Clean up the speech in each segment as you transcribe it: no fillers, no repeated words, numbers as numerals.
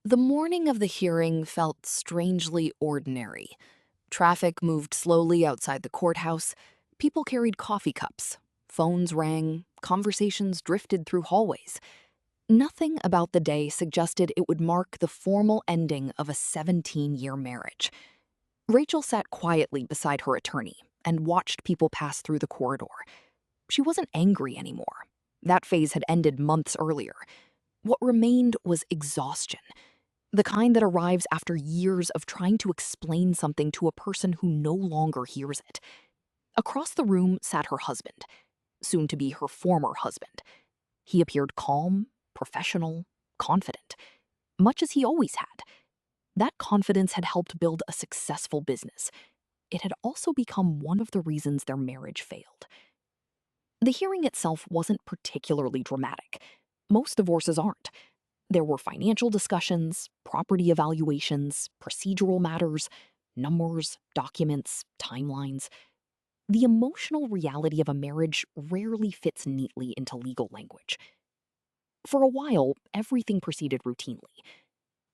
The morning of the hearing felt strangely ordinary. Traffic moved slowly outside the courthouse. People carried coffee cups. Phones rang. Conversations drifted through hallways. Nothing about the day suggested it would mark the formal ending of a 17-year marriage. Rachel sat quietly beside her attorney and watched people pass through the corridor. She wasn't angry anymore. That phase had ended months earlier. What remained was exhaustion. The kind that arrives after years of trying to explain something to a person who no longer hears it. Across the room sat her husband, soon to be her former husband. He appeared calm, professional, confident, much as he always had. That confidence had helped build a successful business. It had also become one of the reasons their marriage failed. The hearing itself wasn't particularly dramatic. Most divorces aren't. There were financial discussions, property evaluations, procedural matters, numbers, documents, timelines. The emotional reality of a marriage rarely fits neatly into legal language. For a while, everything proceeded routinely.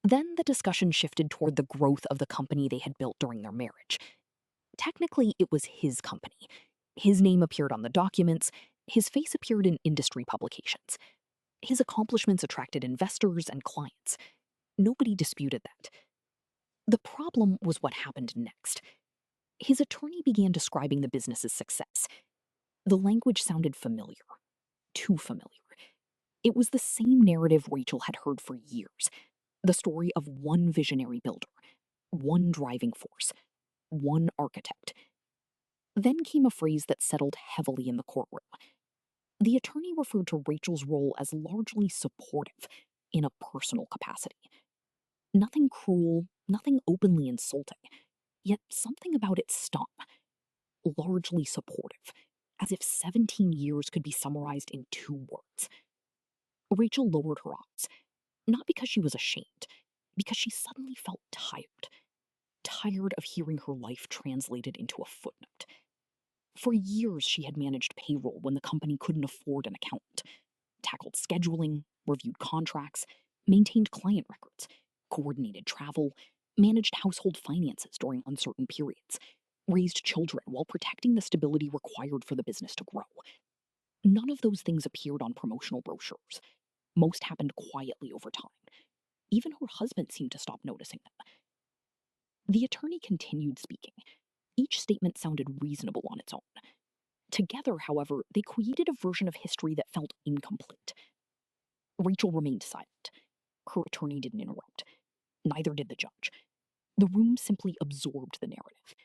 Then the discussion shifted toward the growth of the company they had built during their marriage. Technically, it was his company. His name appeared on the documents, his face appeared in industry publications. His accomplishments attracted investors and clients. Nobody disputed that. The problem was what happened next. His attorney began describing the business's success. The language sounded familiar. Too familiar. It was the same narrative Rachel had heard for years. The story of one visionary builder, one driving force, one architect. Then came a phrase that settled heavily in the courtroom. The attorney referred to Rachel's role as largely supportive, in a personal capacity. Nothing cruel, nothing openly insulting, yet something about it stung. Largely supportive, as if 17 years could be summarized in 2 words. Rachel lowered her eyes, not because she was ashamed, because she suddenly felt tired. Tired of hearing her life translated into a footnote. For years, she had managed payroll when the company couldn't afford an accountant, tackled scheduling, reviewed contracts, maintained client records, coordinated travel, managed household finances during uncertain periods, raised children while protecting the stability required for the business to grow. None of those things appeared on promotional brochures. Most happened quietly over time. Even her husband seemed to stop noticing them. The attorney continued speaking. Each statement sounded reasonable on its own. Together, however, they created a version of history that felt incomplete. Rachel remained silent. Her attorney didn't interrupt. Neither did the judge. The room simply absorbed the narrative.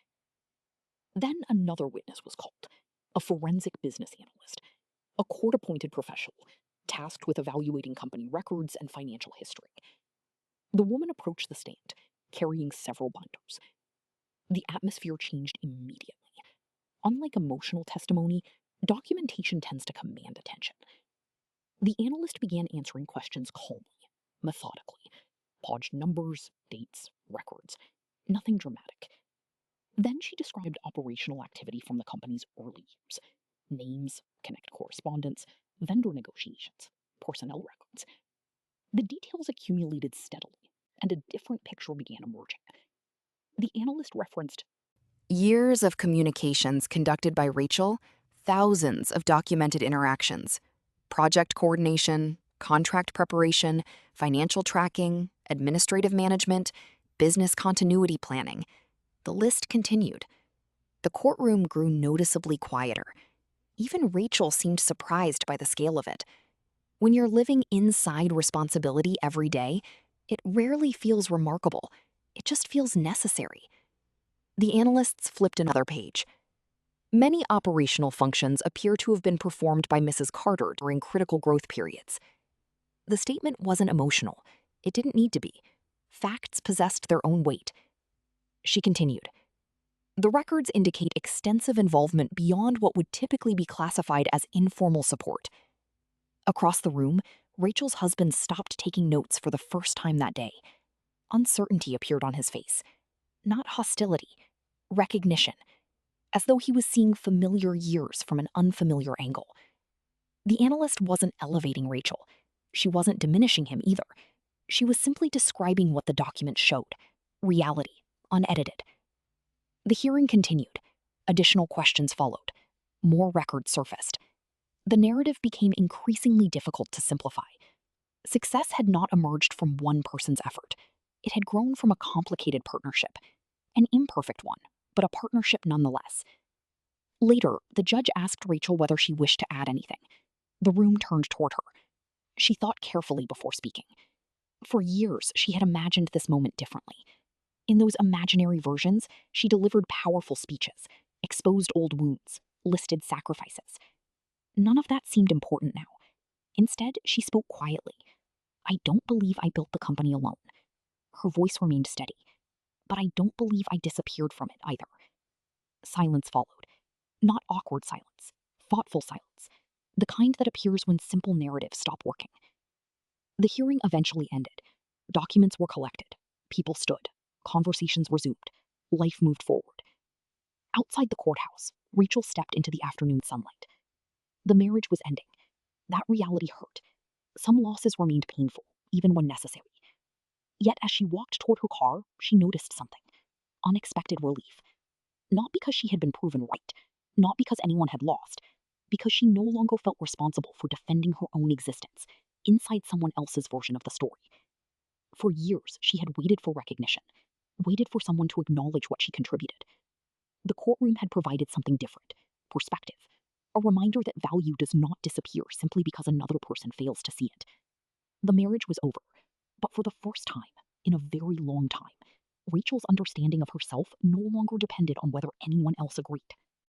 Then another witness was called, a forensic business analyst, a court-appointed professional, tasked with evaluating company records and financial history. The woman approached the stand, carrying several binders. The atmosphere changed immediately. Unlike emotional testimony, documentation tends to command attention. The analyst began answering questions calmly, methodically, paused numbers, dates, records. Nothing dramatic. Then she described operational activity from the company's early years. Names, connect correspondence, vendor negotiations, personnel records. The details accumulated steadily, and a different picture began emerging. The analyst referenced Years of communications conducted by Rachel, thousands of documented interactions, project coordination, contract preparation, financial tracking, administrative management, business continuity planning. The list continued. The courtroom grew noticeably quieter. Even Rachel seemed surprised by the scale of it. When you're living inside responsibility every day, it rarely feels remarkable. It just feels necessary. The analysts flipped another page. Many operational functions appear to have been performed by Mrs. Carter during critical growth periods. The statement wasn't emotional. It didn't need to be. Facts possessed their own weight. She continued. The records indicate extensive involvement beyond what would typically be classified as informal support. Across the room, Rachel's husband stopped taking notes for the first time that day. Uncertainty appeared on his face. Not hostility, recognition, as though he was seeing familiar years from an unfamiliar angle. The analyst wasn't elevating Rachel. She wasn't diminishing him either. She was simply describing what the document showed: reality, unedited. The hearing continued. Additional questions followed. More records surfaced. The narrative became increasingly difficult to simplify. Success had not emerged from one person's effort. It had grown from a complicated partnership, an imperfect one, but a partnership nonetheless. Later, the judge asked Rachel whether she wished to add anything. The room turned toward her. She thought carefully before speaking. For years, she had imagined this moment differently. In those imaginary versions, she delivered powerful speeches, exposed old wounds, listed sacrifices. None of that seemed important now. Instead, she spoke quietly. "I don't believe I built the company alone." Her voice remained steady. "But I don't believe I disappeared from it either." Silence followed. Not awkward silence, thoughtful silence. The kind that appears when simple narratives stop working. The hearing eventually ended. Documents were collected. People stood. Conversations resumed. Life moved forward. Outside the courthouse, Rachel stepped into the afternoon sunlight. The marriage was ending. That reality hurt. Some losses remained painful, even when necessary. Yet as she walked toward her car, she noticed something. Unexpected relief. Not because she had been proven right, not because anyone had lost, because she no longer felt responsible for defending her own existence inside someone else's version of the story. For years, she had waited for recognition, waited for someone to acknowledge what she contributed. The courtroom had provided something different: perspective, a reminder that value does not disappear simply because another person fails to see it. The marriage was over, but for the first time, in a very long time, Rachel's understanding of herself no longer depended on whether anyone else agreed.